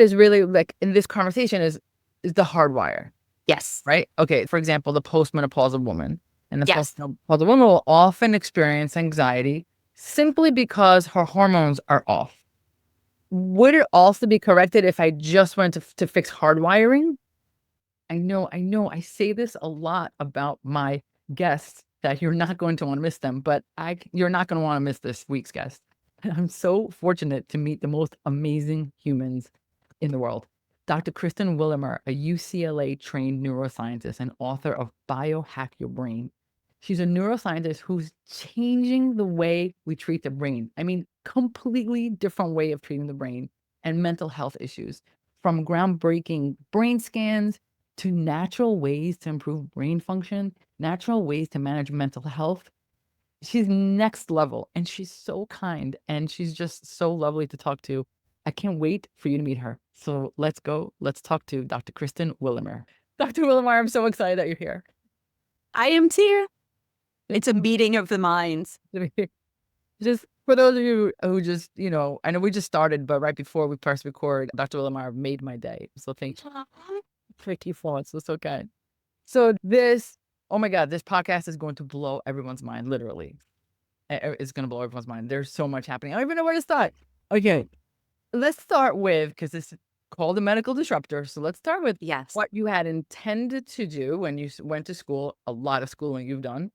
is really like in this conversation is the hardwire, Yes. right? Okay. For example, the postmenopausal woman and the Yes. postmenopausal woman will often experience anxiety simply because her hormones are off. Would it also be corrected if I just went to fix hardwiring? I know. I say this a lot about my guests that you're not going to want to miss them, but you're not going to want to miss this week's guest. I'm so fortunate to meet the most amazing humans in the world. Dr. Kristen Willeumier, a UCLA-trained neuroscientist and author of Biohack Your Brain. She's a neuroscientist who's changing the way we treat the brain. I mean, completely different way of treating the brain and mental health issues, from groundbreaking brain scans to natural ways to improve brain function, natural ways to manage mental health. She's next level and she's so kind and she's just so lovely to talk to. I can't wait for you to meet her. So let's go. Let's talk to Dr. Kristen Willeumier. Dr. Willeumier, I'm so excited that you're here. I am too. It's a meeting of the minds. Just for those of you who just, I know we just started, but right before we press record, Dr. Willeumier made my day. So thank you. Tricky fonts. It's so kind. So oh my God, this podcast is going to blow everyone's mind, literally. It's going to blow everyone's mind. There's so much happening. I don't even know where to start. Okay, let's start with, because it's called a medical disruptor. So let's start with Yes. what you had intended to do when you went to school, a lot of schooling you've done.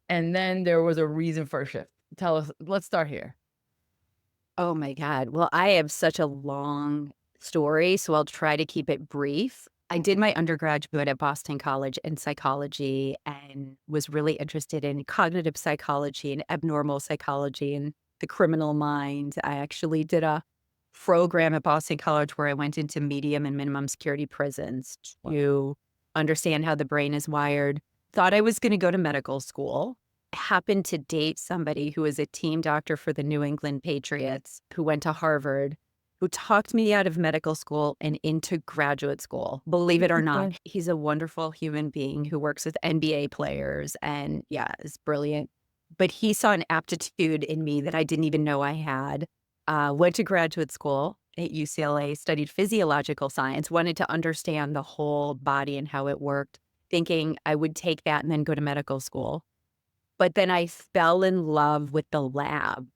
And then there was a reason for a shift. Tell us, let's start here. Oh my God. Well, I have such a long story, so I'll try to keep it brief. I did my undergraduate at Boston College in psychology and was really interested in cognitive psychology and abnormal psychology and the criminal mind. I actually did a program at Boston College where I went into medium and minimum security prisons to understand how the brain is wired. Thought I was going to go to medical school. Happened to date somebody who was a team doctor for the New England Patriots, who went to Harvard, who talked me out of medical school and into graduate school. Believe it or not, he's a wonderful human being who works with NBA players and is brilliant. But he saw an aptitude in me that I didn't even know I had. Went to graduate school at UCLA, studied physiological science, wanted to understand the whole body and how it worked, thinking I would take that and then go to medical school. But then I fell in love with the lab.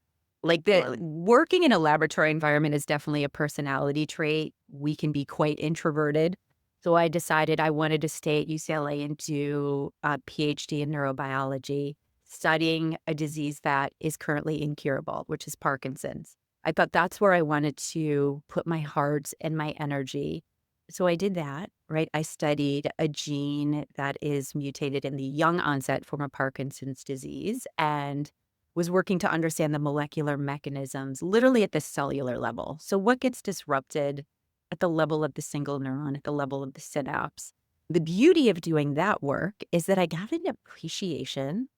Like working in a laboratory environment is definitely a personality trait. We can be quite introverted. So I decided I wanted to stay at UCLA and do a PhD in neurobiology, studying a disease that is currently incurable, which is Parkinson's. I thought that's where I wanted to put my heart and my energy. So I did that, right? I studied a gene that is mutated in the young onset form of Parkinson's disease and was working to understand the molecular mechanisms, literally at the cellular level. So what gets disrupted at the level of the single neuron, at the level of the synapse? The beauty of doing that work is that I got an appreciation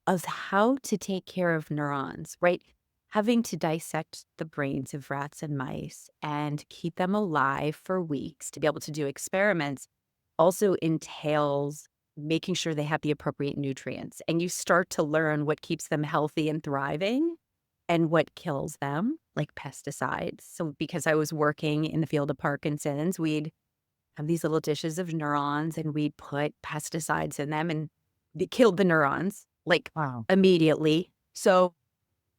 of how to take care of neurons, right? Having to dissect the brains of rats and mice and keep them alive for weeks to be able to do experiments also entails making sure they have the appropriate nutrients. And you start to learn what keeps them healthy and thriving and what kills them, like pesticides. So because I was working in the field of Parkinson's, we'd have these little dishes of neurons and we'd put pesticides in them and they killed the neurons like immediately. So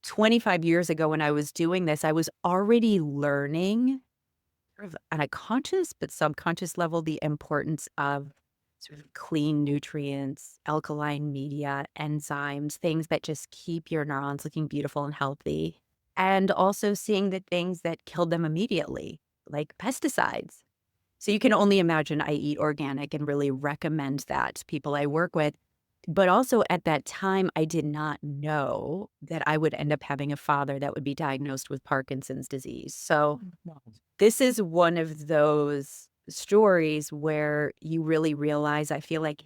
25 years ago when I was doing this, I was already learning sort of on a conscious but subconscious level the importance of sort of clean nutrients, alkaline media, enzymes, things that just keep your neurons looking beautiful and healthy. And also seeing the things that killed them immediately, like pesticides. So you can only imagine I eat organic and really recommend that to people I work with. But also at that time, I did not know that I would end up having a father that would be diagnosed with Parkinson's disease. So this is one of those stories where you really realize, I feel like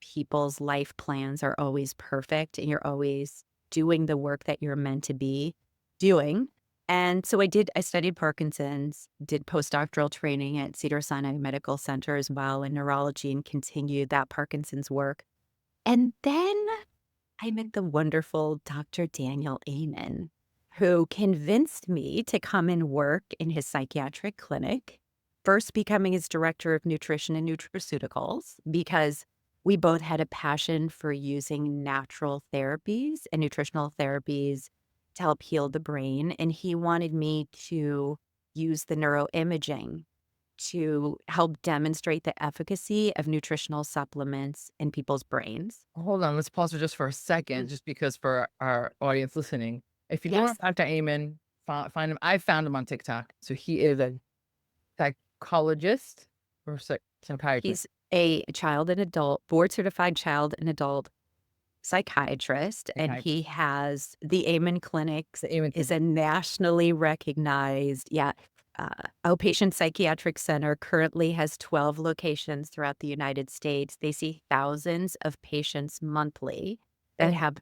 people's life plans are always perfect and you're always doing the work that you're meant to be doing. And so I studied Parkinson's, did postdoctoral training at Cedars-Sinai Medical Center as well in neurology and continued that Parkinson's work. And then I met the wonderful Dr. Daniel Amen, who convinced me to come and work in his psychiatric clinic first becoming his director of nutrition and nutraceuticals because we both had a passion for using natural therapies and nutritional therapies to help heal the brain. And he wanted me to use the neuroimaging to help demonstrate the efficacy of nutritional supplements in people's brains. Hold on, let's pause for just for a second, Mm. just because for our audience listening, if you don't know Yes. Dr. Amen, find him. I found him on TikTok. So he is a psychologist or psychiatrist. He's a child and adult, board certified child and adult psychiatrist, and Psychiatrist. he has the Amen Clinics The Amen is Clinic. a nationally recognized, outpatient psychiatric center, currently has 12 locations throughout the United States. They see thousands of patients monthly that Oh, have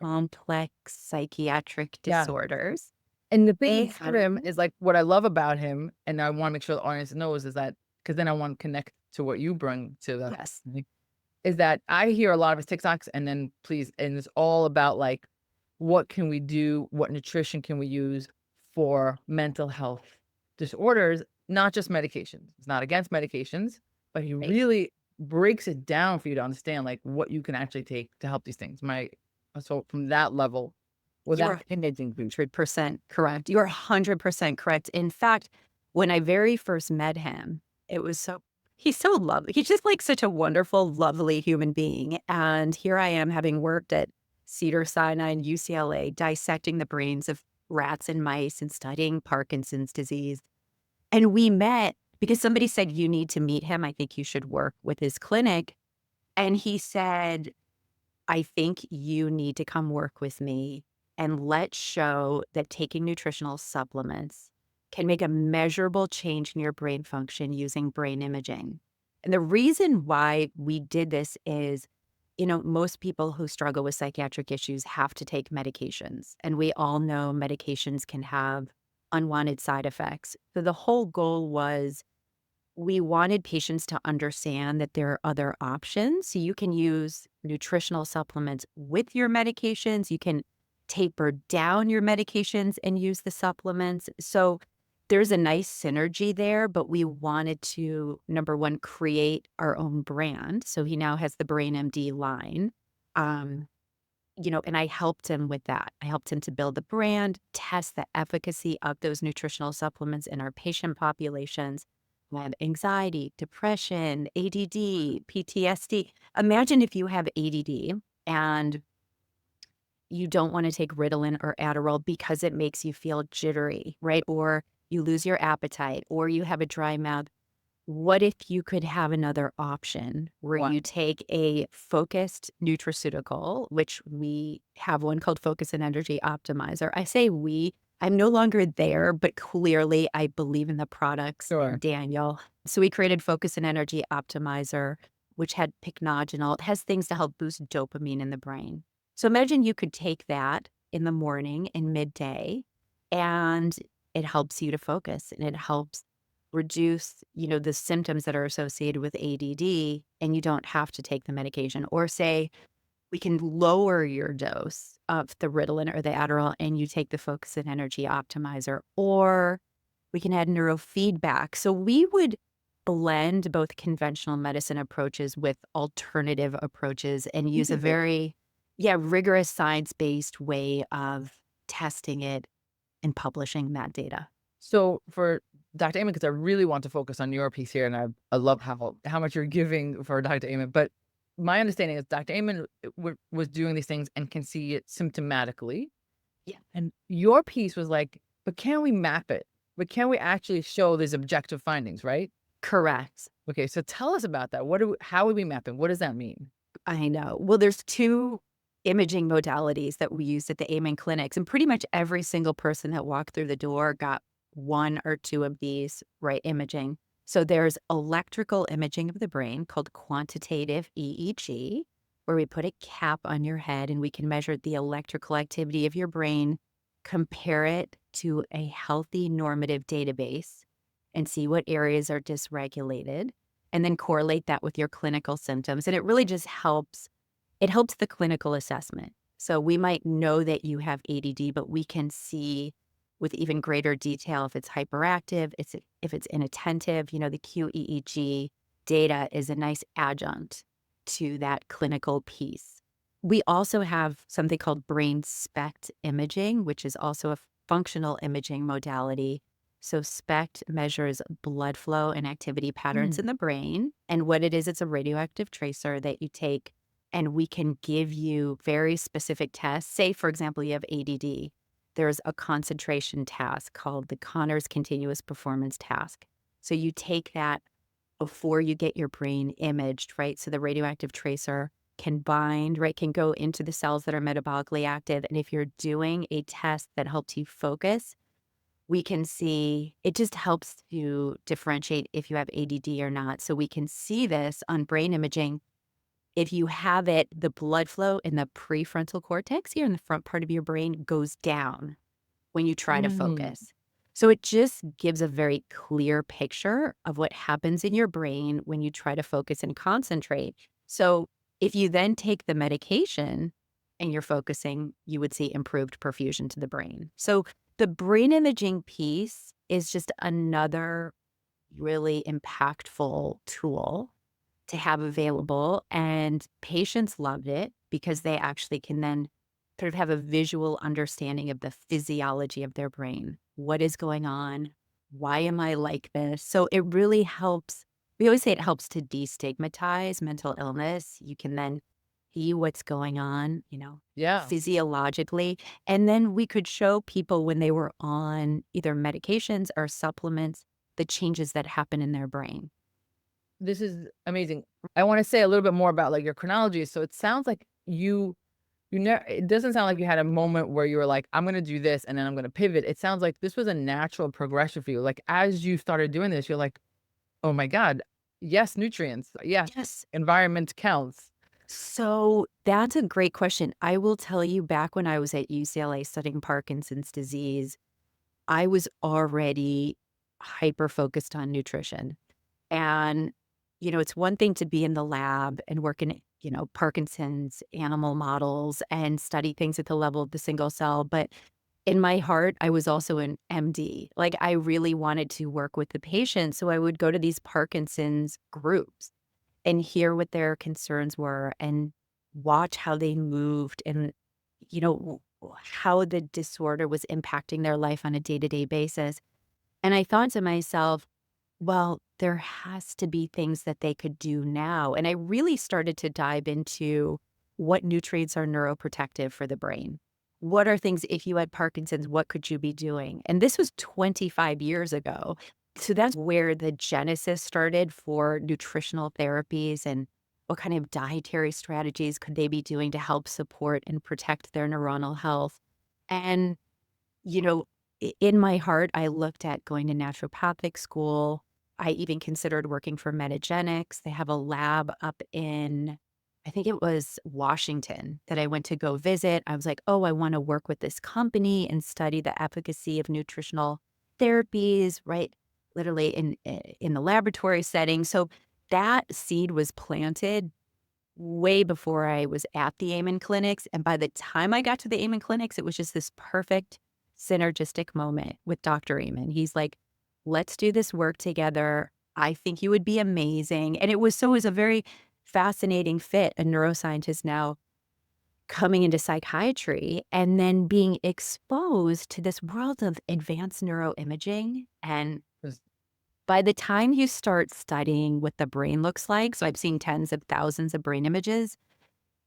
complex psychiatric yeah. disorders. And the thing about him And is like what I love about him, and I want to make sure the audience knows is that because then I want to connect to what you bring to the yes, is that I hear a lot of his TikToks and then and it's all about like what can we do, what nutrition can we use for mental health disorders, not just medications. It's not against medications, but he right. really breaks it down for you to understand like what you can actually take to help these things. So from that level, You without are 100% correct. You are 100% correct. In fact, when I very first met him, it was he's so lovely. He's just like such a wonderful, lovely human being. And here I am having worked at Cedars-Sinai and UCLA, dissecting the brains of rats and mice and studying Parkinson's disease. And we met because somebody said, "You need to meet him. I think you should work with his clinic." And he said, "I think you need to come work with me and let's show that taking nutritional supplements can make a measurable change in your brain function using brain imaging." And the reason why we did this is, most people who struggle with psychiatric issues have to take medications. And we all know medications can have unwanted side effects. So the whole goal was we wanted patients to understand that there are other options. So you can use nutritional supplements with your medications. You can taper down your medications and use the supplements. So there's a nice synergy there, but we wanted to, number one, create our own brand. So he now has the Brain MD line. Um, and I helped him with that. I helped him to build the brand, test the efficacy of those nutritional supplements in our patient populations. We have anxiety, depression, ADD, PTSD. Imagine if you have ADD and you don't want to take Ritalin or Adderall because it makes you feel jittery, right? Or you lose your appetite, or you have a dry mouth. What if you could have another option where what you take a focused nutraceutical, which we have one called Focus and Energy Optimizer. I say we, I'm no longer there, but clearly I believe in the products and sure. Daniel. So we created Focus and Energy Optimizer, which had pycnogenol. It has things to help boost dopamine in the brain. So imagine you could take that in the morning and midday, and it helps you to focus and it helps reduce, the symptoms that are associated with ADD, and you don't have to take the medication. Or say we can lower your dose of the Ritalin or the Adderall and you take the Focus and Energy Optimizer, or we can add neurofeedback. So we would blend both conventional medicine approaches with alternative approaches and use a very, rigorous science-based way of testing it and publishing that data. So for Dr. Amen, because I really want to focus on your piece here, and I love how much you're giving for Dr. Amen. But my understanding is Dr. Amen was doing these things and can see it symptomatically. Yeah. And your piece was like, but can we map it? But can we actually show these objective findings, right? Correct. Okay, so tell us about that. How are we mapping? What does that mean? I know. Well, there's two imaging modalities that we use at the Amen clinics, and pretty much every single person that walked through the door got one or two of these, right, imaging. So there's electrical imaging of the brain called quantitative EEG, where we put a cap on your head and we can measure the electrical activity of your brain, compare it to a healthy normative database, and see what areas are dysregulated, and then correlate that with your clinical symptoms. And it really just helps. It helps the clinical assessment. So we might know that you have ADD, but we can see with even greater detail if it's hyperactive, if it's inattentive. You know, the QEEG data is a nice adjunct to that clinical piece. We also have something called brain SPECT imaging, which is also a functional imaging modality. So SPECT measures blood flow and activity patterns in the brain. And what it is, it's a radioactive tracer that you take, and we can give you very specific tests. Say, for example, you have ADD. There's a concentration task called the Conners Continuous Performance Task. So you take that before you get your brain imaged, right? So the radioactive tracer can bind, right, can go into the cells that are metabolically active. And if you're doing a test that helps you focus, we can see, it just helps to differentiate if you have ADD or not. So we can see this on brain imaging. If you have it, the blood flow in the prefrontal cortex here in the front part of your brain goes down when you try to Mm. focus. So it just gives a very clear picture of what happens in your brain when you try to focus and concentrate. So if you then take the medication and you're focusing, you would see improved perfusion to the brain. So the brain imaging piece is just another really impactful tool to have available. And patients loved it because they actually can then sort of have a visual understanding of the physiology of their brain. What is going on? Why am I like this? So it really helps. We always say it helps to destigmatize mental illness. You can then see what's going on, you know, Yeah. physiologically. And then we could show people when they were on either medications or supplements, the changes that happen in their brain. This is amazing. I wanna say a little bit more about, like, your chronology. So it sounds like you never it doesn't sound like you had a moment where you were like, "I'm gonna do this, and then I'm gonna pivot." It sounds like this was a natural progression for you. Like, as you started doing this, you're like, "Oh my god. Yes, nutrients. Yes, Yes. environment counts." So that's a great question. I will tell you, back when I was at UCLA studying Parkinson's disease, I was already hyper focused on nutrition. And, you know, it's one thing to be in the lab and work in, you know, Parkinson's animal models and study things at the level of the single cell. But in my heart, I was also an MD. Like, I really wanted to work with the patient. So I would go to these Parkinson's groups and hear what their concerns were and watch how they moved and, you know, how the disorder was impacting their life on a day-to-day basis. And I thought to myself, well, there has to be things that they could do now. And I really started to dive into what nutrients are neuroprotective for the brain. What are things, if you had Parkinson's, what could you be doing? And this was 25 years ago. So that's where the genesis started for nutritional therapies and what kind of dietary strategies could they be doing to help support and protect their neuronal health. And, you know, in my heart, I looked at going to naturopathic school. I even considered working for Metagenics. They have a lab up in, I think it was Washington, that I went to go visit. I was like, oh, I want to work with this company and study the efficacy of nutritional therapies, right? Literally in the laboratory setting. So that seed was planted way before I was at the Amen clinics. And by the time I got to the Amen clinics, it was just this perfect synergistic moment with Dr. Amen. He's like, let's do this work together. I think you would be amazing. And it was a very fascinating fit, a neuroscientist now coming into psychiatry and then being exposed to this world of advanced neuroimaging. And 'Cause by the time you start studying what the brain looks like, so I've seen tens of thousands of brain images,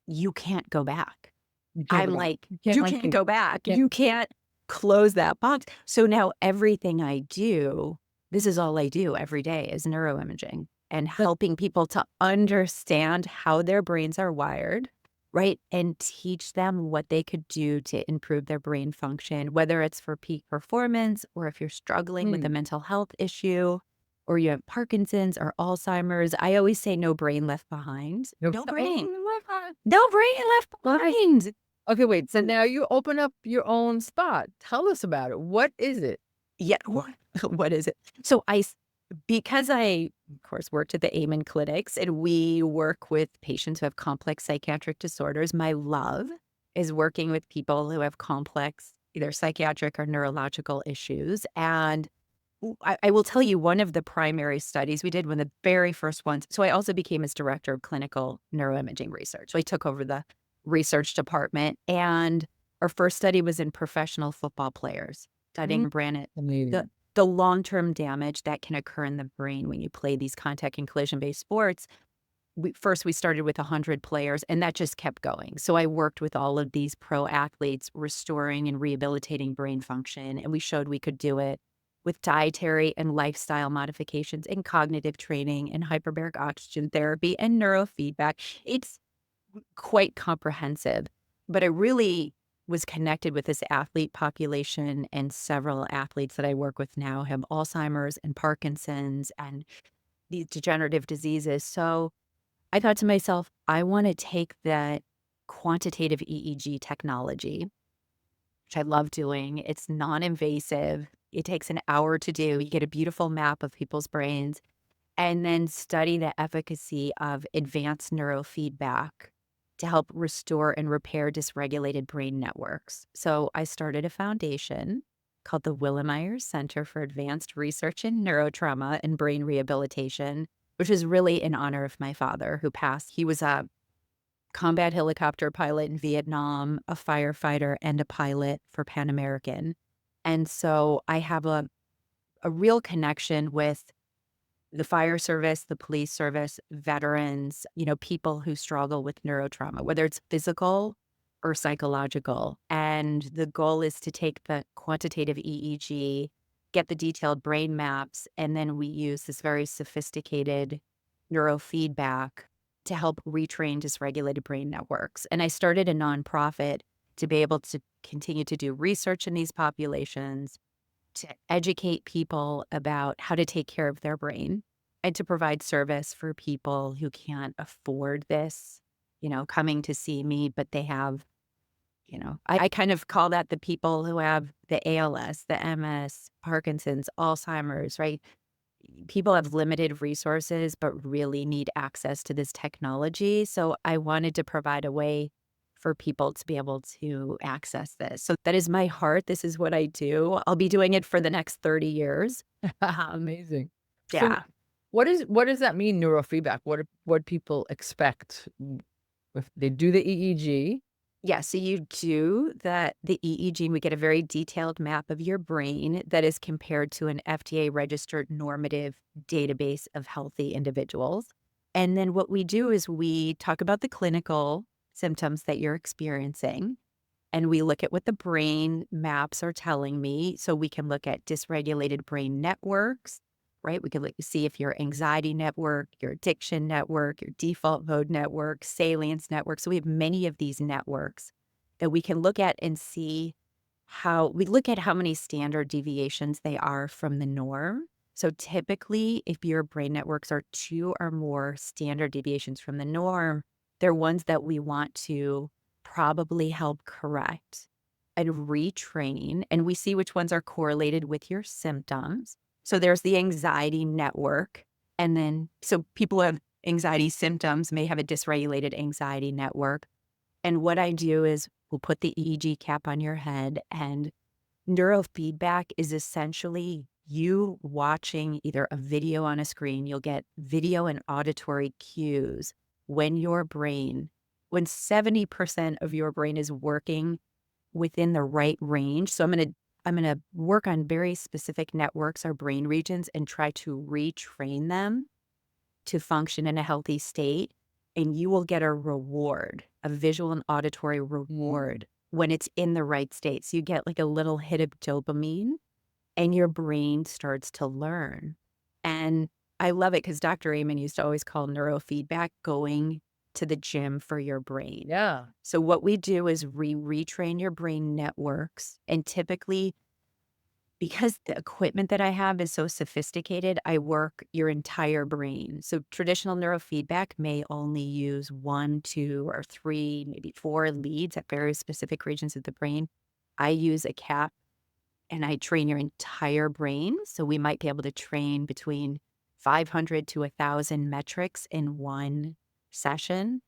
you can't go back. you can't go I'm back. like, You can't you can't unsee. go back. Can't You can't close that box. So now everything I do, this is all I do every day is neuroimaging and but helping people to understand how their brains are wired, right? And teach them what they could do to improve their brain function, whether it's for peak performance or if you're struggling with a mm, mental health issue or you have Parkinson's or Alzheimer's. I always say no brain left behind. nope. No Oh brain. my god. No brain left What? behind. Okay, wait, so now you open up your own spot. Tell us about it. What is it? Yeah, what is it? So because I, of course, worked at the Amen clinics and we work with patients who have complex psychiatric disorders, my love is working with people who have complex either psychiatric or neurological issues. And I will tell you one of the primary studies we did, one of the very first ones. So I also became as director of clinical neuroimaging research. So I took over the research department, and our first study was in professional football players, Mm, studying the amazing. the long-term damage that can occur in the brain when you play these contact and collision-based sports. We started with 100 players, and that just kept going. So I worked with all of these pro athletes, restoring and rehabilitating brain function, and we showed we could do it with dietary and lifestyle modifications and cognitive training and hyperbaric oxygen therapy and neurofeedback. It's quite comprehensive, but I really was connected with this athlete population, and several athletes that I work with now have Alzheimer's and Parkinson's and these degenerative diseases. So I thought to myself, I want to take that quantitative EEG technology, which I love doing. It's non-invasive. It takes an hour to do. You get a beautiful map of people's brains, and then study the efficacy of advanced neurofeedback to help restore and repair dysregulated brain networks. So I started a foundation called the Willeumier Center for Advanced Research in Neurotrauma and Brain Rehabilitation, which is really in honor of my father who passed. He was a combat helicopter pilot in Vietnam, a firefighter, and a pilot for Pan American. And so I have a real connection with the fire service, the police service, veterans, people who struggle with neurotrauma, whether it's physical or psychological. And the goal is to take the quantitative EEG, get the detailed brain maps, and then we use this very sophisticated neurofeedback to help retrain dysregulated brain networks. And I started a nonprofit to be able to continue to do research in these populations, to educate people about how to take care of their brain, and to provide service for people who can't afford this, coming to see me, but they have, I kind of call that the people who have the ALS, the MS, Parkinson's, Alzheimer's, right? People have limited resources, but really need access to this technology. So I wanted to provide a way for people to be able to access this. So that is my heart. This is what I do. I'll be doing it for the next 30 years. Amazing. So Yeah. what does that mean, neurofeedback? What people expect if they do the EEG? Yeah, so you do the EEG, and we get a very detailed map of your brain that is compared to an FDA-registered normative database of healthy individuals. And then what we do is we talk about the clinical symptoms that you're experiencing, and we look at what the brain maps are telling me. So we can look at dysregulated brain networks, right? We can see if your anxiety network, your addiction network, your default mode network, salience network. So we have many of these networks that we can look at and see how we look at how many standard deviations they are from the norm. So typically, if your brain networks are 2 or more standard deviations from the norm, they're ones that we want to probably help correct and retrain. And we see which ones are correlated with your symptoms. So there's the anxiety network. And then, so people who have anxiety symptoms may have a dysregulated anxiety network. And what I do is we'll put the EEG cap on your head, and neurofeedback is essentially you watching either a video on a screen. You'll get video and auditory cues when when 70% of your brain is working within the right range. So I'm gonna work on very specific networks or brain regions and try to retrain them to function in a healthy state. And you will get a reward, a visual and auditory reward when it's in the right state. So you get like a little hit of dopamine, and your brain starts to learn. And I love it because Dr. Amen used to always call neurofeedback going to the gym for your brain. Yeah. So what we do is retrain your brain networks. And typically, because the equipment that I have is so sophisticated, I work your entire brain. So traditional neurofeedback may only use 1, 2, or 3, maybe 4 leads at very specific regions of the brain. I use a cap, and I train your entire brain. So we might be able to train between 500 to 1,000 metrics in one session.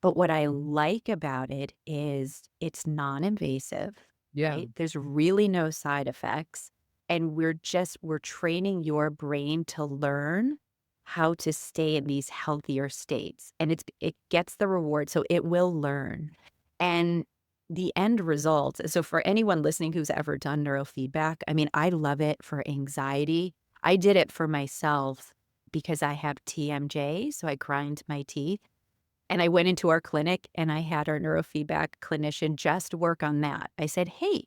But what I like about it is it's non-invasive. Yeah. right? There's really no side effects. And we're training your brain to learn how to stay in these healthier states. And it gets the reward. So it will learn. And the end result, so for anyone listening who's ever done neurofeedback, I mean, I love it for anxiety. I did it for myself because I have TMJ, so I grind my teeth. And I went into our clinic and I had our neurofeedback clinician just work on that. I said, hey,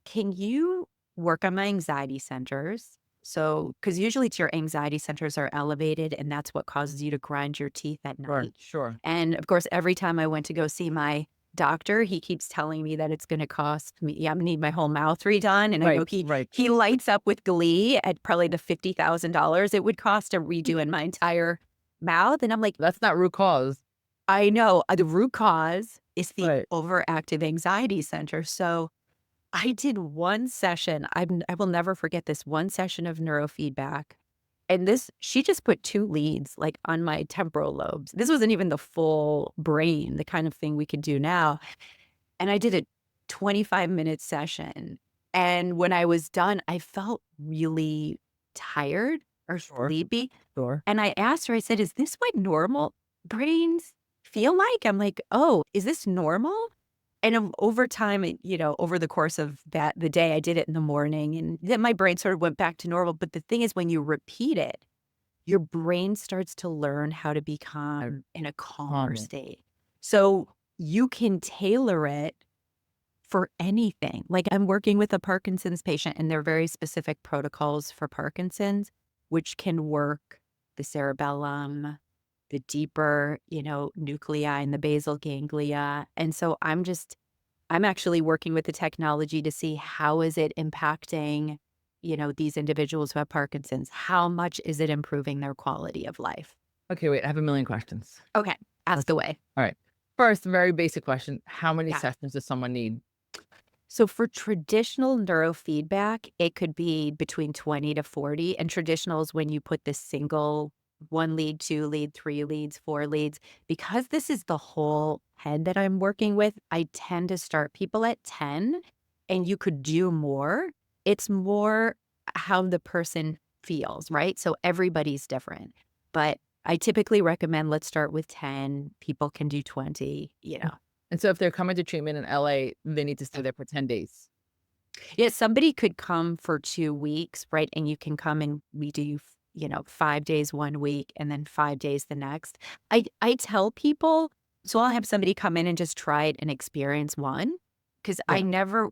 can you work on my anxiety centers? So, because usually it's your anxiety centers are elevated and that's what causes you to grind your teeth at Sure. night. Sure. And of course, every time I went to go see my doctor, he keeps telling me that it's going to cost me, yeah, I'm gonna need my whole mouth redone. And I Right. know he Right. he lights up with glee at probably the $50,000 it would cost to redo in my entire mouth. And I'm like, That's not root cause. I know, the root cause is the Right. overactive anxiety center. So I did one session. I will never forget this one session of neurofeedback. And she just put 2 leads like on my temporal lobes. This wasn't even the full brain, the kind of thing we could do now. And I did a 25-minute session. And when I was done, I felt really tired or Sure. sleepy. Sure. And I asked her, I said, is this what normal brains feel like? I'm like, oh, is this normal? And over time, over the course of the day, I did it in the morning and then my brain sort of went back to normal. But the thing is, when you repeat it, your brain starts to learn how to become in a calmer Calming. state. So you can tailor it for anything. Like I'm working with a Parkinson's patient and there are very specific protocols for Parkinson's, which can work the cerebellum, the deeper, nuclei in the basal ganglia. And so I'm actually working with the technology to see how is it impacting, these individuals who have Parkinson's? How much is it improving their quality of life? Okay, wait, I have a million questions. Okay, ask away. All right. First, very basic question. How many Yeah. sessions does someone need? So for traditional neurofeedback, it could be between 20 to 40. And traditional is when you put this single 1 lead, 2 lead, 3 leads, 4 leads. Because this is the whole head that I'm working with, I tend to start people at 10 and you could do more. It's more how the person feels, right? So everybody's different. But I typically recommend let's start with 10. People can do 20. And so if they're coming to treatment in LA, they need to stay there for 10 days. Yeah, somebody could come for 2 weeks, right? And you can come and we do, 5 days 1 week and then 5 days the next. I tell people, so I'll have somebody come in and just try it and experience one because Yeah.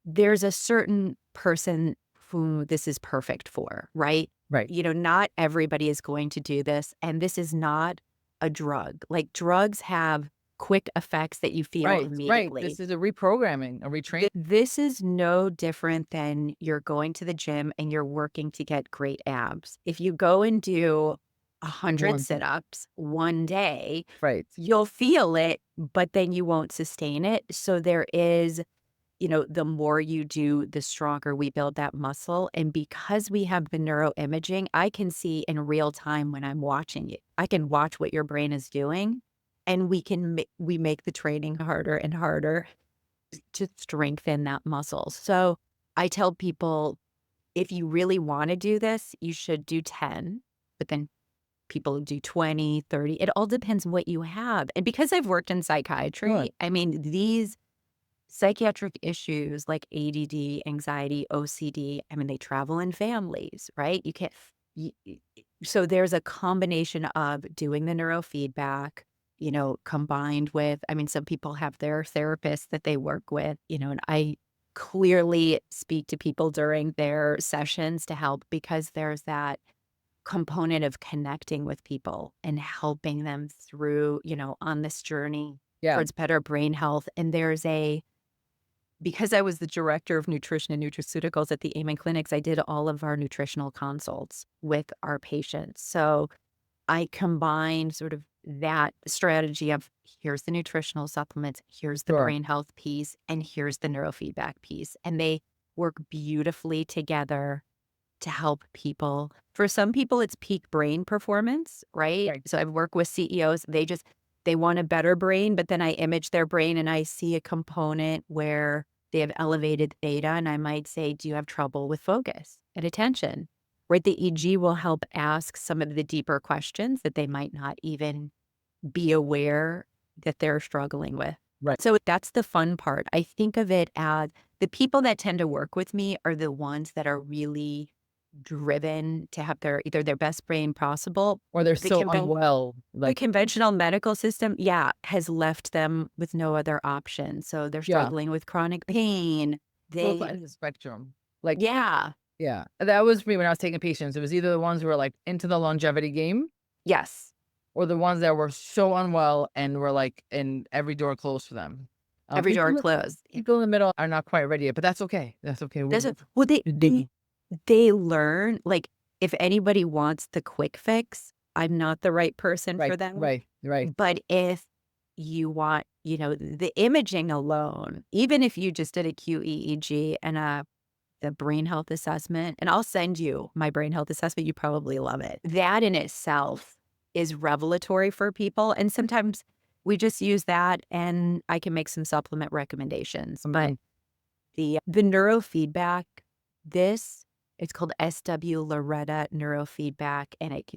there's a certain person who this is perfect for, right? Right. Not everybody is going to do this. And this is not a drug. Like drugs have quick effects that you feel Right. immediately. This is a reprogramming, a retraining. This is no different than you're going to the gym and you're working to get great abs. If you go and do 100 One. sit-ups one day, Right. you'll feel it, but then you won't sustain it. So there is, the more you do, the stronger we build that muscle. And because we have the neuroimaging, I can see in real time when I'm watching it. I can watch what your brain is doing and we make the training harder and harder to strengthen that muscle. So I tell people, if you really want to do this, you should do 10, but then people do 20, 30. It all depends on what you have. And because I've worked in psychiatry, Good. I mean, these psychiatric issues like ADD, anxiety, OCD, I mean, they travel in families, right? You can't, so there's a combination of doing the neurofeedback, combined with, I mean, some people have their therapists that they work with, and I clearly speak to people during their sessions to help because there's that component of connecting with people and helping them through, on this journey Yeah. towards better brain health. And because I was the director of nutrition and nutraceuticals at the Amen Clinics, I did all of our nutritional consults with our patients. So I combined sort of that strategy of here's the nutritional supplements, here's the Sure. brain health piece, and here's the neurofeedback piece. And they work beautifully together to help people. For some people, it's peak brain performance, right? Right. So I've worked with CEOs, they they want a better brain, but then I image their brain and I see a component where they have elevated theta, and I might say, do you have trouble with focus and attention? Right? The EG will help ask some of the deeper questions that they might not even be aware that they're struggling with. Right. So that's the fun part. I think of it as the people that tend to work with me are the ones that are really driven to have either their best brain possible. Or they're The so conven unwell. the Like, conventional medical system, has left them with no other option. So they're yeah. struggling with chronic pain. Both They ends of the spectrum. Like, Yeah. yeah. That was me when I was taking patients. It was either the ones who were like into the longevity game Yes. or the ones that were so unwell and were like in every door closed for them. Every door closed. People in the middle are not quite ready yet, but that's okay. That's okay. There's a well, they learn, like, if anybody wants the quick fix, I'm not the right person for Right, them. right. But if you want, the imaging alone, even if you just did a QEEG and the brain health assessment, and I'll send you my brain health assessment, you probably love it. That in itself is revelatory for people. And sometimes we just use that and I can make some supplement recommendations. But the neurofeedback, it's called SW Loretta neurofeedback, and it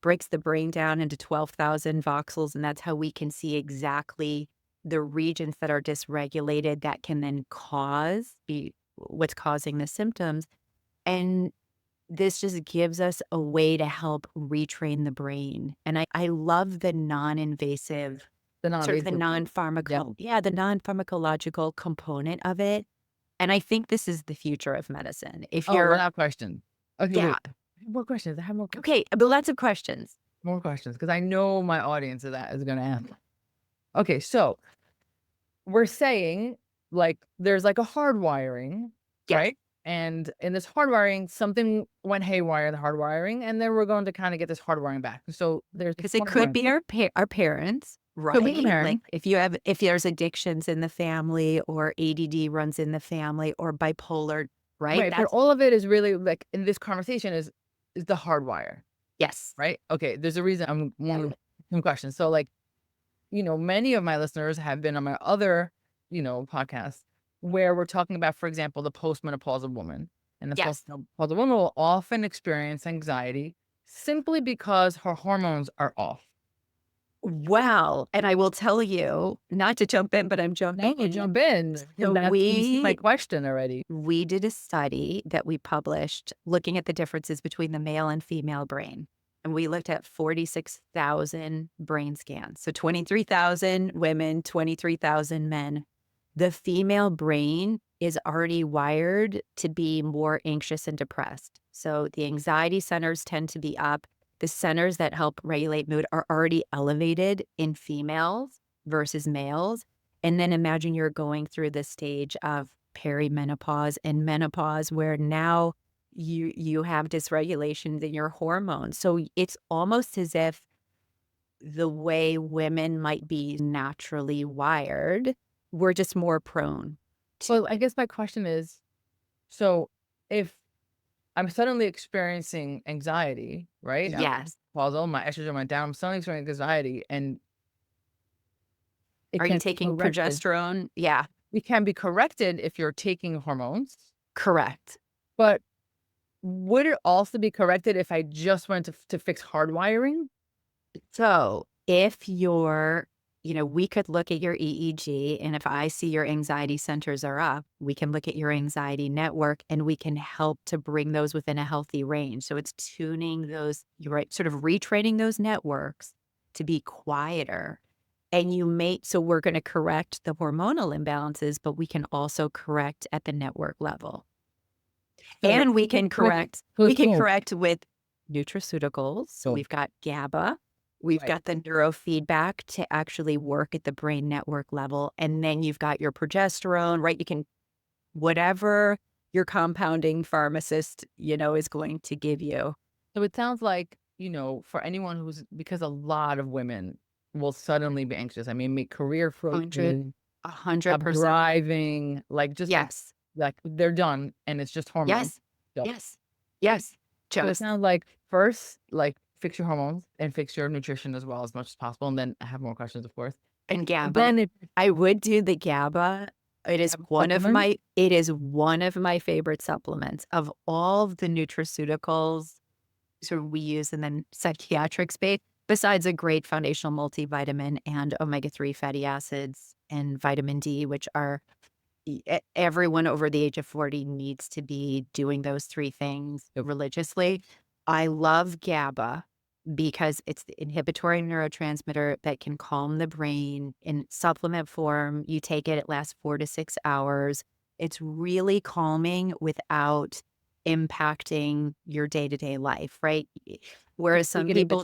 breaks the brain down into 12,000 voxels, and that's how we can see exactly the regions that are dysregulated that can then be what's causing the symptoms. And this just gives us a way to help retrain the brain. And I love the non-invasive, The sort of the non-invasive. the non-pharmacological component of it. And I think this is the future of medicine. If Oh, you're, without question. Okay, yeah, wait. I have more questions. I have more okay, but lots of questions. questions because I know my audience is going to ask. Okay, so we're saying like there's like a hardwiring, Yes. right? And in this hardwiring, something went haywire, the hardwiring, and then we're going to kind of get this hardwiring back. So there's Because it could be our parents, right? Could be the parent. Like if there's addictions in the family, or ADD runs in the family, or bipolar, right? Right, but all of it is really like in this conversation is the hardwire, Yes. right? Okay, there's a reason I'm wanting some questions. So like, many of my listeners have been on my other, podcasts where we're talking about, for example, the postmenopausal woman. And the Yes. postmenopausal woman will often experience anxiety simply because her hormones are off. Well, and I will tell you, not to jump in, but I'm jumping No, in. jump in. So You see my question already. we did a study that we published looking at the differences between the male and female brain. And we looked at 46,000 brain scans. So 23,000 women, 23,000 men. The female brain is already wired to be more anxious and depressed. So the anxiety centers tend to be up. The centers that help regulate mood are already elevated in females versus males. And then imagine you're going through the stage of perimenopause and menopause, where now you have dysregulations in your hormones. So it's almost as if the way women might be naturally wired, we're just more prone. Well, I guess my question is, so if I'm suddenly experiencing anxiety, right? Yes. Although my estrogen went down, I'm suddenly experiencing anxiety, and it Are you can be taking corrected. progesterone? Yeah, It can be corrected if you're taking hormones, correct. but would it also be corrected if I just went to fix hardwiring? So if we could look at your EEG, and if I see your anxiety centers are up, we can look at your anxiety network and we can help to bring those within a healthy range. So it's tuning those, you're right, sort of retraining those networks to be quieter. And so we're going to correct the hormonal imbalances, but we can also correct at the network level. And we can correct with nutraceuticals. So we've got GABA. We've got the neurofeedback to actually work at the brain network level. And then you've got your progesterone, right? You can, whatever your compounding pharmacist, is going to give you. So it sounds like, for anyone because a lot of women will suddenly be anxious. I mean, make career for 100%. Driving, like just Yes. like they're done and it's just hormones. Yes. Yes. Yes. So it sounds like first, like fix your hormones and fix your nutrition as well as much as possible. And then I have more questions, of course. And GABA. Then if I would do the GABA. It is supplements? one of my favorite supplements of all the nutraceuticals sort of we use in the psychiatric space, besides a great foundational multivitamin and omega-3 fatty acids and vitamin D, which are everyone over the age of 40 needs to be doing those three things religiously. I love GABA because it's the inhibitory neurotransmitter that can calm the brain in supplement form. You take it, it lasts 4 to 6 hours. It's really calming without impacting your day-to-day life, right? Whereas some people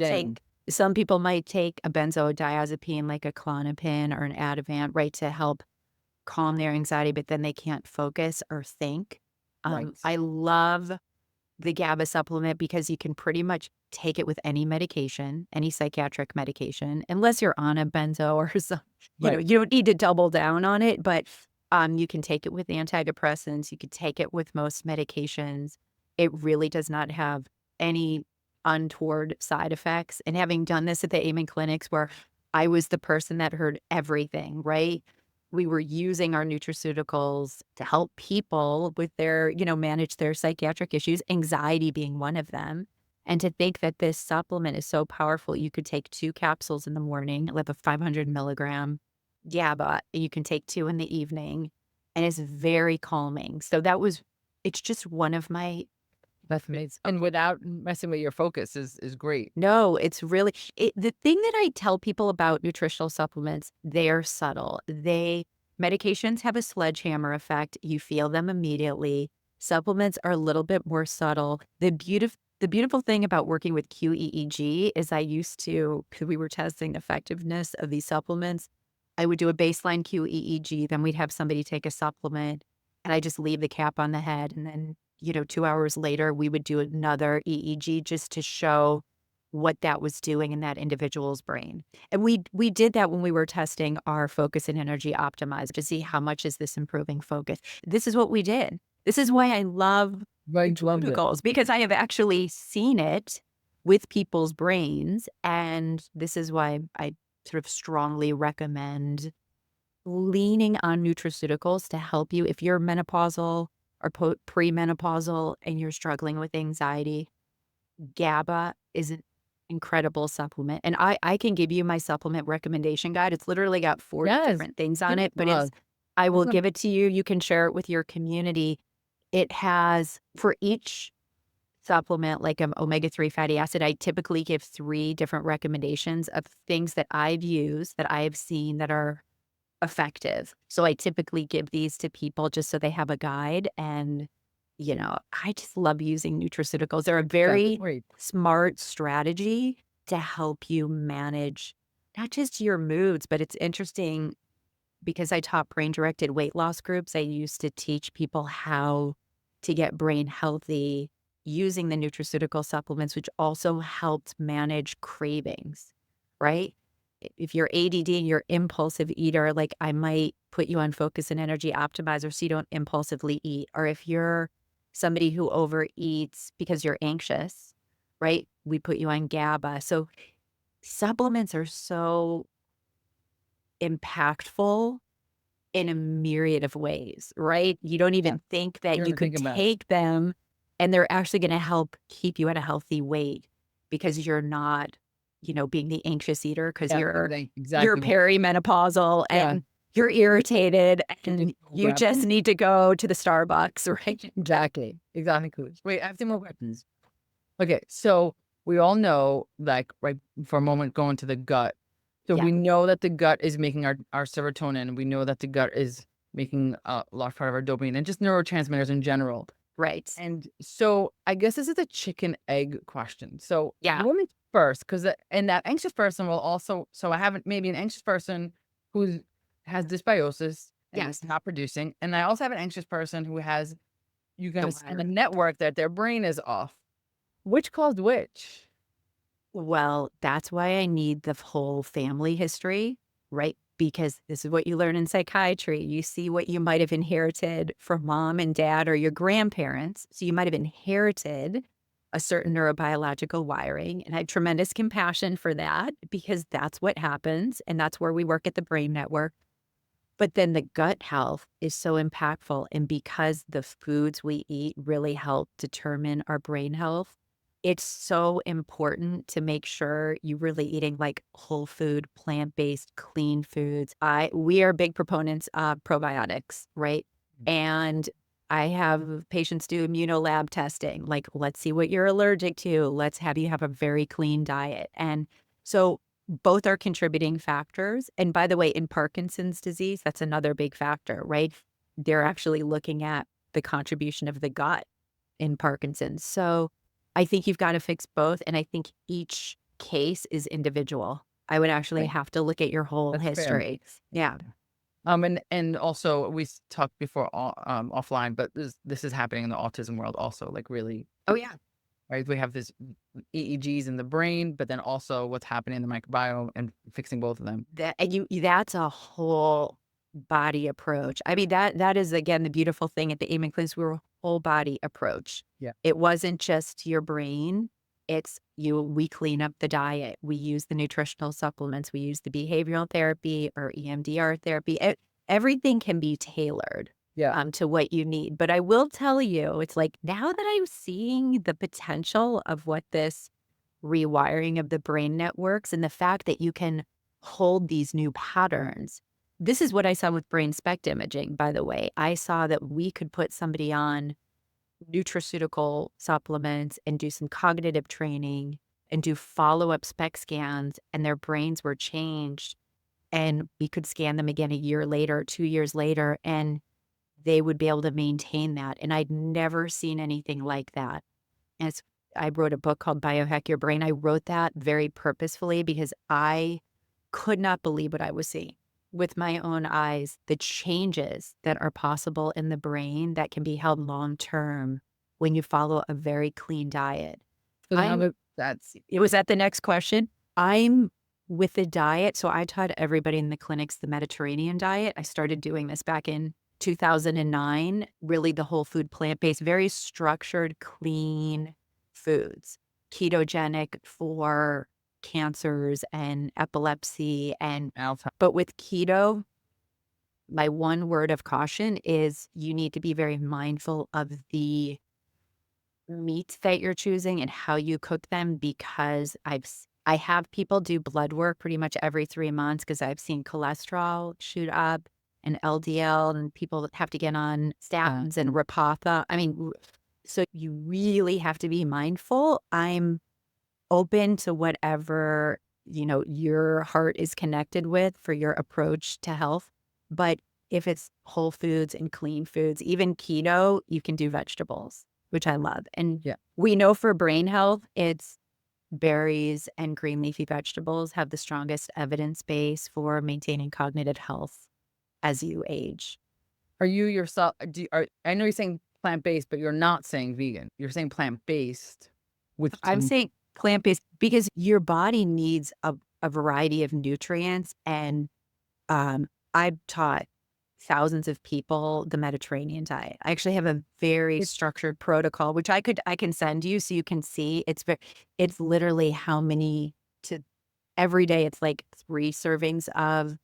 might take a benzodiazepine like a Klonopin or an Ativan, right, to help calm their anxiety, but then they can't focus or think. Right. I love the GABA supplement because you can pretty much take it with any medication, any psychiatric medication, unless you're on a benzo or some, you know, you don't need to double down on it, but you can take it with antidepressants. You could take it with most medications. It really does not have any untoward side effects. And having done this at the Amen clinics where I was the person that heard everything, right? We were using our nutraceuticals to help people with their, you know, manage their psychiatric issues, anxiety being one of them. And to think that this supplement is so powerful, you could take 2 capsules in the morning, like a 500 milligram GABA, and you can take 2 in the evening, and it's very calming. So it's just one of my. That's amazing. And without messing with your focus is great. No, it's really the thing that I tell people about nutritional supplements, they're subtle. Medications have a sledgehammer effect. You feel them immediately. Supplements are a little bit more subtle. The beautiful thing about working with QEEG is because we were testing the effectiveness of these supplements, I would do a baseline QEEG, then we'd have somebody take a supplement, and I just leave the cap on the head, and then 2 hours later, we would do another EEG just to show what that was doing in that individual's brain. And we did that when we were testing our focus and energy optimizer to see how much is this improving focus. This is what we did. This is why I love nutraceuticals, because I have actually seen it with people's brains. And this is why I sort of strongly recommend leaning on nutraceuticals to help you if you're menopausal or premenopausal and you're struggling with anxiety. GABA is an incredible supplement. And I can give you my supplement recommendation guide. It's literally got 40 different things on it, but I will give it to you. You can share it with your community. It has, for each supplement, like an omega-3 fatty acid, I typically give 3 different recommendations of things that I've used, that I have seen that are effective. So I typically give these to people just so they have a guide. And, I just love using nutraceuticals. They're a very smart strategy to help you manage not just your moods, but it's interesting because I taught brain-directed weight loss groups. I used to teach people how to get brain healthy using the nutraceutical supplements, which also helped manage cravings, right? If you're ADD and you're impulsive eater, like I might put you on focus and energy optimizer so you don't impulsively eat. Or if you're somebody who overeats because you're anxious, right? We put you on GABA. So supplements are so impactful in a myriad of ways, right? You don't even think that you could take them and they're actually going to help keep you at a healthy weight because you're not being the anxious eater because you're perimenopausal and you're irritated and you just need to go to the Starbucks, right? Exactly. Wait, I have 2 more questions. Okay, so we all know, like, right for a moment, going to the gut. So we know that the gut is making our serotonin. We know that the gut is making a large part of our dopamine and just neurotransmitters in general. Right. And so I guess this is a chicken egg question. So women first, because and that anxious person will also, so I have maybe an anxious person who has dysbiosis and is not producing. And I also have an anxious person who has, you can see the network that their brain is off. Which caused which? Well, that's why I need the whole family history, right? Because this is what you learn in psychiatry. You see what you might have inherited from mom and dad or your grandparents. So you might have inherited a certain neurobiological wiring. And I have tremendous compassion for that because that's what happens. And that's where we work at the brain network. But then the gut health is so impactful. And because the foods we eat really help determine our brain health, it's so important to make sure you're really eating like whole food, plant-based, clean foods. We are big proponents of probiotics, right? And I have patients do immunolab testing. Like, let's see what you're allergic to. Let's have you have a very clean diet. And so both are contributing factors. And by the way, in Parkinson's disease, that's another big factor, right? They're actually looking at the contribution of the gut in Parkinson's. So I think you've got to fix both. And I think each case is individual. I would actually Right. have to look at your whole That's fair. history. Yeah. And also we talked before offline, but this is happening in the autism world also, like really, Oh, yeah. right? We have this EEGs in the brain, but then also what's happening in the microbiome and fixing both of them. That's a whole body approach. I mean, that is again the beautiful thing at the Amen Clinics. We're a whole body approach. Yeah. It wasn't just your brain. It's you. We clean up the diet. We use the nutritional supplements. We use the behavioral therapy or EMDR therapy. Everything can be tailored Yeah. to what you need. But I will tell you, it's like now that I'm seeing the potential of what this rewiring of the brain networks and the fact that you can hold these new patterns. This is what I saw with brain SPECT imaging, by the way. I saw that we could put somebody on nutraceutical supplements and do some cognitive training and do follow-up SPECT scans, and their brains were changed. And we could scan them again a year later, 2 years later, and they would be able to maintain that. And I'd never seen anything like that. And I wrote a book called Biohack Your Brain. I wrote that very purposefully because I could not believe what I was seeing with my own eyes, the changes that are possible in the brain that can be held long term when you follow a very clean diet. So now that's It was at the next question. I'm with the diet. So I taught everybody in the clinics the Mediterranean diet. I started doing this back in 2009, really the whole food plant-based, very structured, clean foods, ketogenic for cancers and epilepsy. But with keto, my one word of caution is you need to be very mindful of the meats that you're choosing and how you cook them, because I have people do blood work pretty much every 3 months because I've seen cholesterol shoot up and LDL, and people that have to get on statins and Repatha. I mean, so you really have to be mindful. I'm open to whatever, your heart is connected with for your approach to health. But if it's whole foods and clean foods, even keto, you can do vegetables, which I love. And Yeah. we know for brain health, it's berries and green leafy vegetables have the strongest evidence base for maintaining cognitive health as you age. Are you yourself? I know you're saying plant-based, but you're not saying vegan. You're saying plant-based with I'm saying plant-based because your body needs a variety of nutrients. And I've taught thousands of people the Mediterranean diet. I actually have a very structured protocol, which I can send you so you can see. It's literally how many to every day. It's like 3 servings of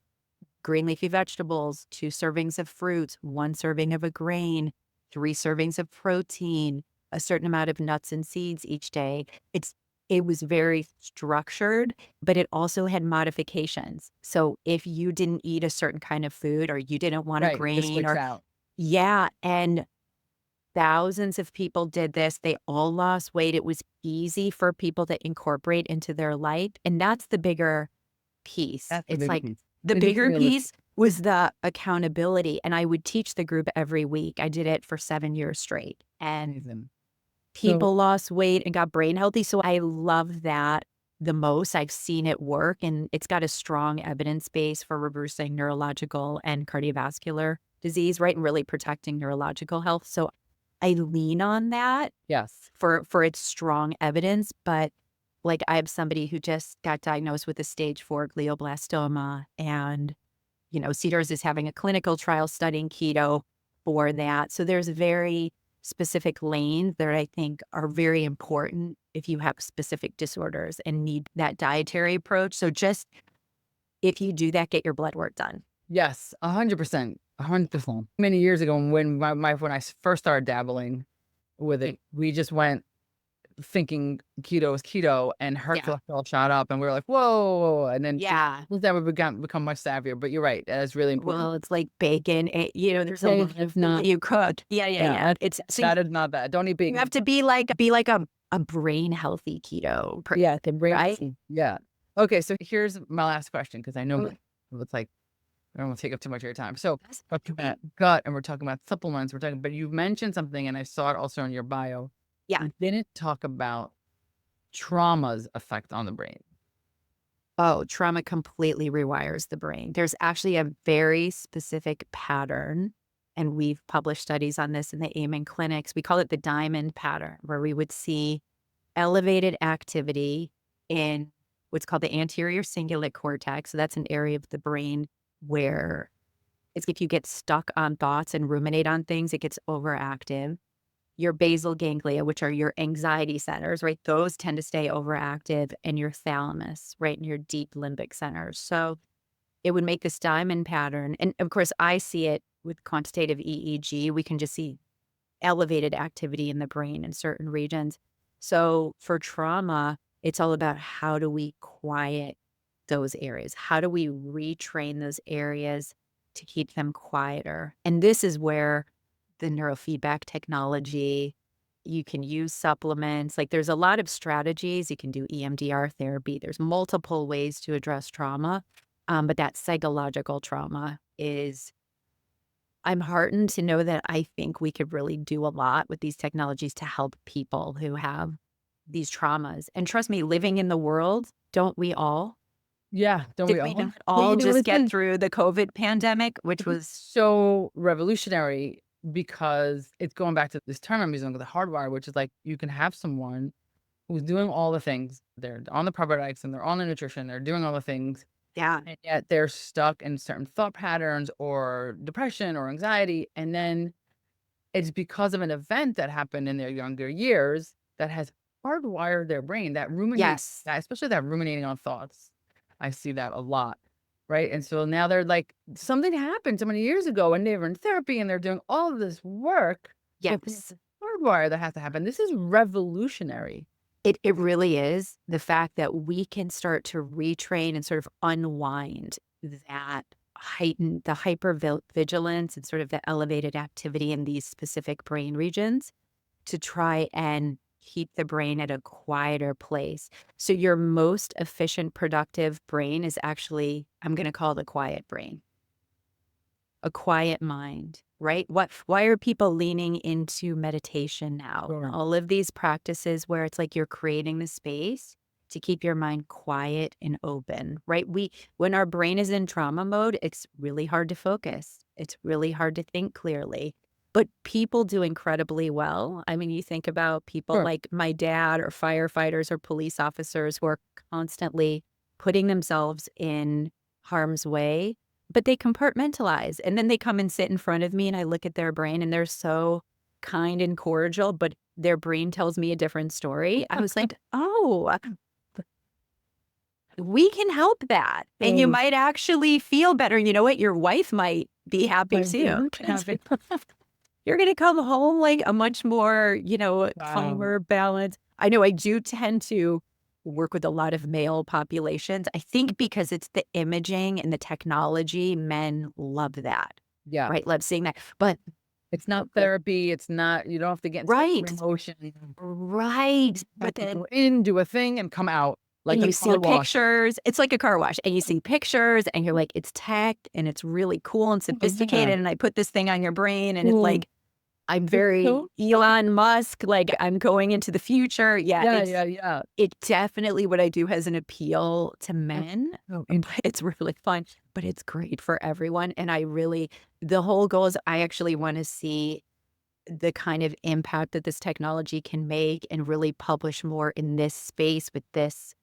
green leafy vegetables, 2 servings of fruits, 1 serving of a grain, 3 servings of protein, a certain amount of nuts and seeds each day. It was very structured, but it also had modifications. So if you didn't eat a certain kind of food or you didn't want a right, just grain switch out. yeah, and thousands of people did this. They all lost weight. It was easy for people to incorporate into their life. And that's the bigger piece. That's the It's big like piece. the It is bigger realistic. piece was the accountability. And I would teach the group every week. I did it for 7 years straight. And Amazing. people lost weight and got brain healthy. So I love that the most. I've seen it work, and it's got a strong evidence base for reversing neurological and cardiovascular disease, right? And really protecting neurological health. So I lean on that Yes. for its strong evidence. But like I have somebody who just got diagnosed with a stage 4 glioblastoma, and Cedars is having a clinical trial studying keto for that. So there's very specific lanes that I think are very important if you have specific disorders and need that dietary approach. So just if you do that, get your blood work done. Yes, 100%, 100%. Many years ago when when I first started dabbling with it, we just went thinking keto is keto, and her Yeah. cholesterol shot up, and we were like, "Whoa!" And then Yeah. since then, we've become much savvier. But you're right, that is really important. Well, it's like bacon. There's a Yeah, lot it's of food not. that you cook. Yeah, yeah, Yeah, yeah. It's so that is not bad. Don't eat you have bacon. to be like a brain healthy keto person, Yeah, the brain. right? Yeah. Okay, so here's my last question because I know Mm. it's like I don't want to take up too much of your time. So That's talking okay. about gut, and we're talking about supplements. But you mentioned something, and I saw it also in your bio. Yeah. You didn't talk about trauma's effect on the brain. Oh, trauma completely rewires the brain. There's actually a very specific pattern, and we've published studies on this in the Amen clinics. We call it the diamond pattern, where we would see elevated activity in what's called the anterior cingulate cortex. So that's an area of the brain where it's if you get stuck on thoughts and ruminate on things, it gets overactive. Your basal ganglia, which are your anxiety centers, right? Those tend to stay overactive, and your thalamus, right? And your deep limbic centers. So it would make this diamond pattern. And of course, I see it with quantitative EEG. We can just see elevated activity in the brain in certain regions. So for trauma, it's all about how do we quiet those areas? How do we retrain those areas to keep them quieter? And this is where the neurofeedback technology, you can use supplements. Like there's a lot of strategies. You can do EMDR therapy. There's multiple ways to address trauma. But that psychological trauma is, I'm heartened to know that I think we could really do a lot with these technologies to help people who have these traumas. And trust me, living in the world, don't we all? Yeah, don't Did we we all? not Well, all just get through the COVID pandemic, which it's was, so revolutionary because it's going back to this term I'm using, the hardwire, which is like you can have someone who's doing all the things. They're on the probiotics and they're on the nutrition. They're doing all the things, yeah, and yet they're stuck in certain thought patterns or depression or anxiety. And then it's because of an event that happened in their younger years that has hardwired their brain, that ruminate, yes, that especially that ruminating on thoughts. I see that a lot. Right. And so now they're like, something happened so many years ago and they were in therapy and they're doing all of this work. But yes. there's a hardwire that has to happen. This is revolutionary. It really is the fact that we can start to retrain and sort of unwind that the hypervigilance and sort of the elevated activity in these specific brain regions to try and keep the brain at a quieter place. So your most efficient, productive brain is actually, I'm going to call it a quiet brain, a quiet mind, right? Why are people leaning into meditation now? Sure. All of these practices where it's like you're creating the space to keep your mind quiet and open, right? When our brain is in trauma mode, it's really hard to focus. It's really hard to think clearly. But people do incredibly well. I mean, you think about people Sure. like my dad or firefighters or police officers who are constantly putting themselves in harm's way, but they compartmentalize. And then they come and sit in front of me and I look at their brain and they're so kind and cordial, but their brain tells me a different story. I was like, oh, we can help that. And you Mm. might actually feel better. You know what? Your wife might be happy too. You're going to come home like a much more, Wow. calmer, balanced. I know I do tend to work with a lot of male populations. I think because it's the imaging and the technology, men love that, Yeah. right? Love seeing that. But It's not therapy. It's not, you don't have to get into right, emotion. right. But But then then go in, do a thing, and come out like and a you car see wash. pictures. It's like a car wash, and you see pictures, and you're like, it's tech, and it's really cool and Oh, yeah. sophisticated. And I put this thing on your brain, and it's Mm. like, I'm It's very so Elon Musk, like I'm going into the future. Yeah, yeah. it definitely what I do has an appeal to men. Oh, It's really fun, but it's great for everyone. And the whole goal is I actually want to see the kind of impact that this technology can make and really publish more in this space with this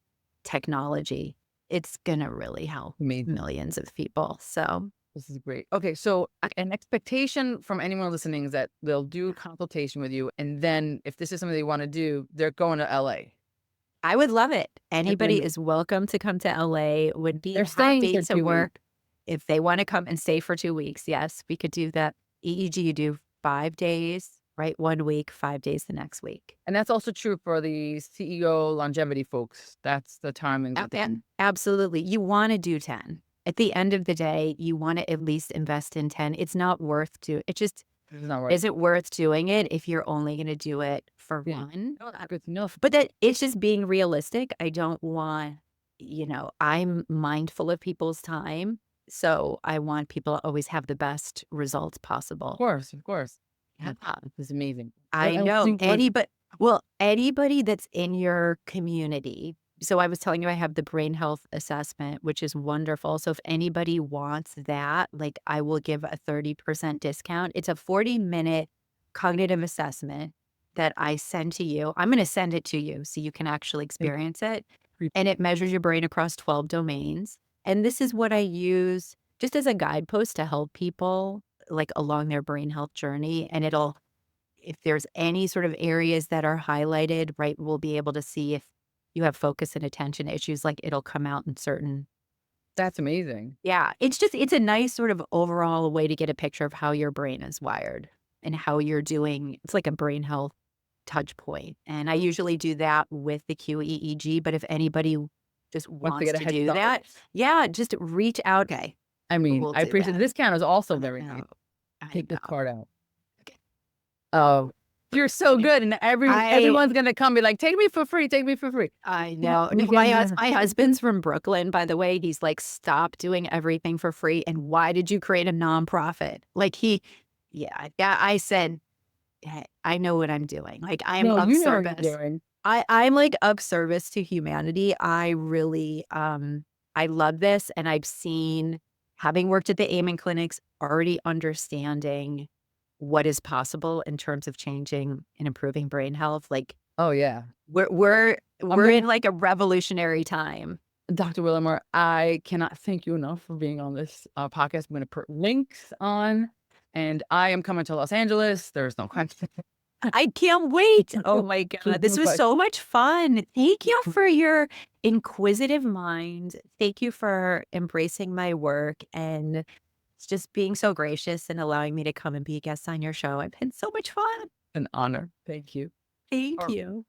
technology. It's going to really help amazing. millions of people. So This is great. Okay, so an expectation from anyone listening is that they'll do a consultation with you, and then if this is something they want to do, they're going to LA. I would love it. And Anybody then is welcome to come to LA, would be they're staying happy for to 2 weeks. work. If they want to come and stay for 2 weeks, yes, we could do that. EEG, you do 5 days, right? 1 week, 5 days the next week. And that's also true for the CEO longevity folks. That's the timing. Absolutely. You want to do 10. At the end of the day, you want to at least invest in 10. It's not worth to, it just It's not right. isn't worth doing it if you're only going to do it for Yeah. one. No, that's good enough. But that it's just being realistic. I don't want, I'm mindful of people's time. So I want people to always have the best results Of possible. course, of course. Yeah. This is amazing. I know anybody that's in your community. So I was telling you, I have the brain health assessment, which is wonderful. So if anybody wants that, like I will give a 30% discount. It's a 40-minute cognitive assessment that I send to you. I'm going to send it to you so you can actually experience it. And it measures your brain across 12 domains. And this is what I use just as a guidepost to help people like along their brain health journey. And if there's any sort of areas that are highlighted, right, we'll be able to see if you have focus and attention issues, like it'll come out in certain. That's amazing. Yeah. It's a nice sort of overall way to get a picture of how your brain is wired and how you're doing. It's like a brain health touch point. And I usually do that with the QEEG, but if anybody just wants to do that, yeah, just reach out. Okay. I mean, We'll I do appreciate that. the discount is also very I nice. know. Take the card out. Okay. Oh, you're so good. And everyone's going to come be like, take me for free. Take me for free. I know. My husband's from Brooklyn, by the way. He's like, stop doing everything for free. And why did you create a nonprofit? Like I said, hey, I know what I'm doing. Like I'm No, of you know what service. you're doing. I'm like of service to humanity. I really, I love this. And I've seen, having worked at the Amen clinics, already understanding what is possible in terms of changing and improving brain health. Like, Oh, yeah. we're in like a revolutionary time. Dr. Willeumier, I cannot thank you enough for being on this podcast. I'm going to put links on, and I am coming to Los Angeles. There's no question. I can't wait. Oh my God. This was so much fun. Thank you for your inquisitive mind. Thank you for embracing my work and just being so gracious and allowing me to come and be a guest on your show. It's been so much fun. An honor. Thank you. Thank you.